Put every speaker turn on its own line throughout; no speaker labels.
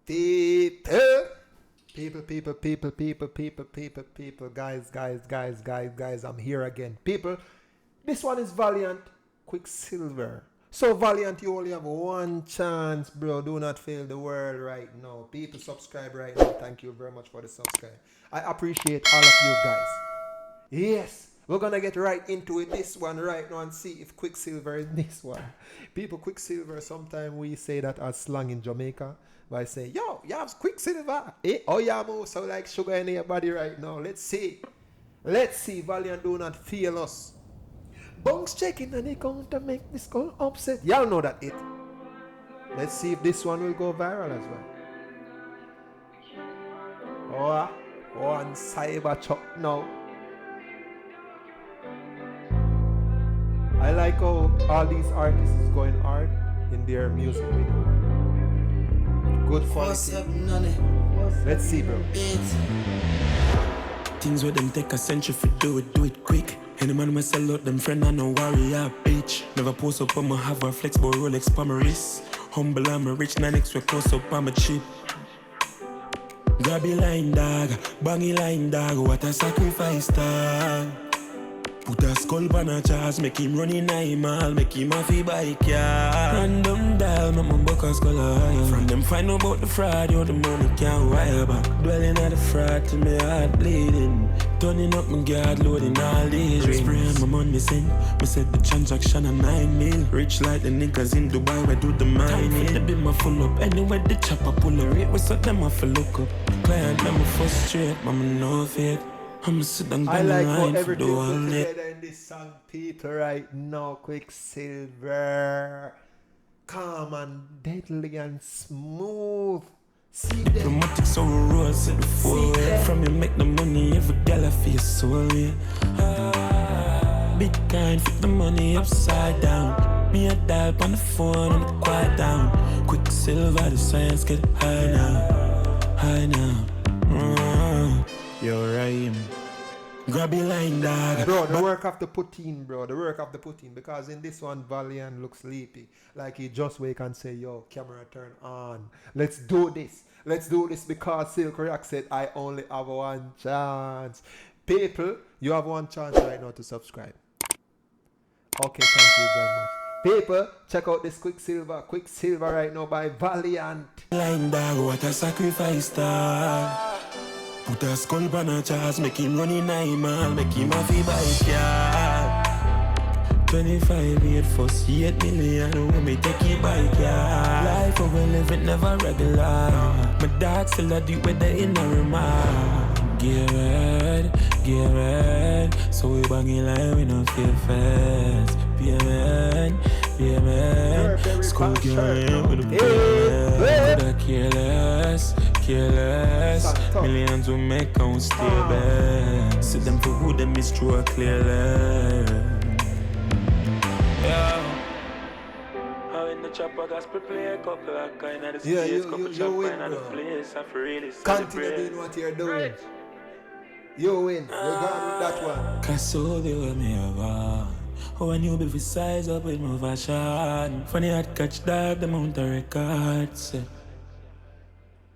People, guys, I'm here again. People, this one is Valiant, Quicksilver. So Valiant, you only have one chance, bro. Do not fail the world right now. People, subscribe right now. Thank you very much for the subscribe. I appreciate all of you guys. Yes, we're gonna get right into it. This one right now and see if Quicksilver is this one. People, Quicksilver, sometimes we say that as slang in Jamaica. By saying, yo, you have Quicksilver. Eh? Oh, yeah, mo. So like sugar in your body right now. Let's see. Valiant do not feel us. Bunks checking and they going to make this call upset. Y'all know that it. Let's see if this one will go viral as well. Oh, and cyber chuck now. I like how all these artists is going hard in their music video. Good quality. Let's see, bro.
Things where them take a century for do it quick. Any man must sell out them friend and no warrior bitch. Never post up on my have a flexible Rolex pa my wrist. Humble I'm a rich 9x we post up on my chip. Grab your line dog, bang your line dog, what a sacrifice dog. Put a skull on a charge, make him run in a mall, make him have a bike, yeah. Random dial, make my buck a skull higher. From them find out about the fraud, yo, the money can't wire back. Dwelling at the fraud till my heart bleeding. Turning up my guard, loading all these rings. Spraying my money sin, me said the transaction a 9 mil. Rich like the niggas in Dubai, we do the mining. Time for the bit my full up, anyway the chopper pull a rate. We saw them off a look up. Client, them a frustrate, mama no fake.
I like how everything put together in this song, people, right now. Quicksilver, calm and deadly and smooth. See them.
Diplomatic so roll, set the full way. From you make the money, every gal I feel soul, yeah. Big kind, fit the money upside down. Me a dial on the phone and it quiet down. Quicksilver, the science get high now. Yo, Rhyme. Grab your line, dog.
Bro, the work have to put in, because in this one, Valiant looks sleepy. Like he just wake and say, yo, camera turn on. Let's do this because Silk Rock said, I only have one chance. People, you have one chance right now to subscribe. Okay, thank you very much. People, check out this Quicksilver right now by Valiant.
Line, dog, what a sacrifice, dog. Put a skull on a charge, make him run in a mall, make him have a bike, yeah. 25 years first, 8 million, when me take a bike, yeah. Life how we live it never regular. My dog still a do with the inner remark. Get red, so we bang it like we don't feel fast. Be a man, school girl with a bad. Coulda careless. Millions will make out stay bad. See them for who them is true or clearly. Yeah. How in the chopper gospel play a couple of kind of the space, couple chopper in the place. I feel really
continue doing what you're doing. You win. We're going with that one.
Cause so they were me over. Oh, I knew before size up with my fashion. Funny I'd catch dog, the mount of records.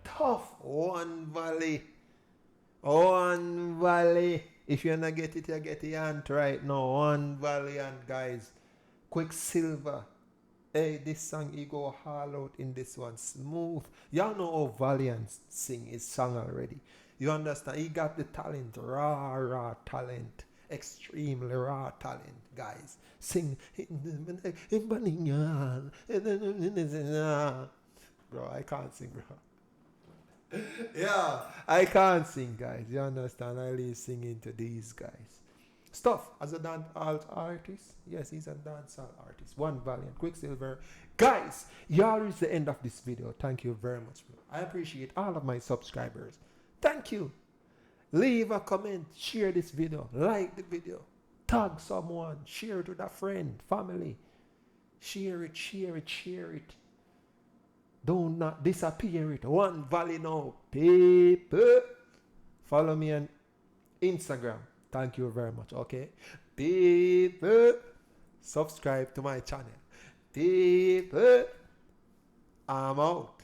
Tough. One Valley. If you not get it, you get the ant right now. One Valiant, guys. Quicksilver. Hey, this song, he go all out in this one. Smooth. Y'all know how Valiant sing his song already. You understand? He got the talent. Raw talent. Extremely raw talent, guys. Sing. Bro, I can't sing, bro. Yeah, I can't sing, guys. You understand? I leave singing to these guys. Stuff as a dancehall artist. Yes, he's a dancehall artist. One Valiant, Quicksilver. Guys, y'all reached the end of this video. Thank you very much, bro. I appreciate all of my subscribers. Thank you. Leave a comment, share this video, like the video, tag someone, share it with a friend, family. Share it. Do not disappear it. One Valley now, people. Follow me on Instagram. Thank you very much, okay? People, subscribe to my channel. People, I'm out.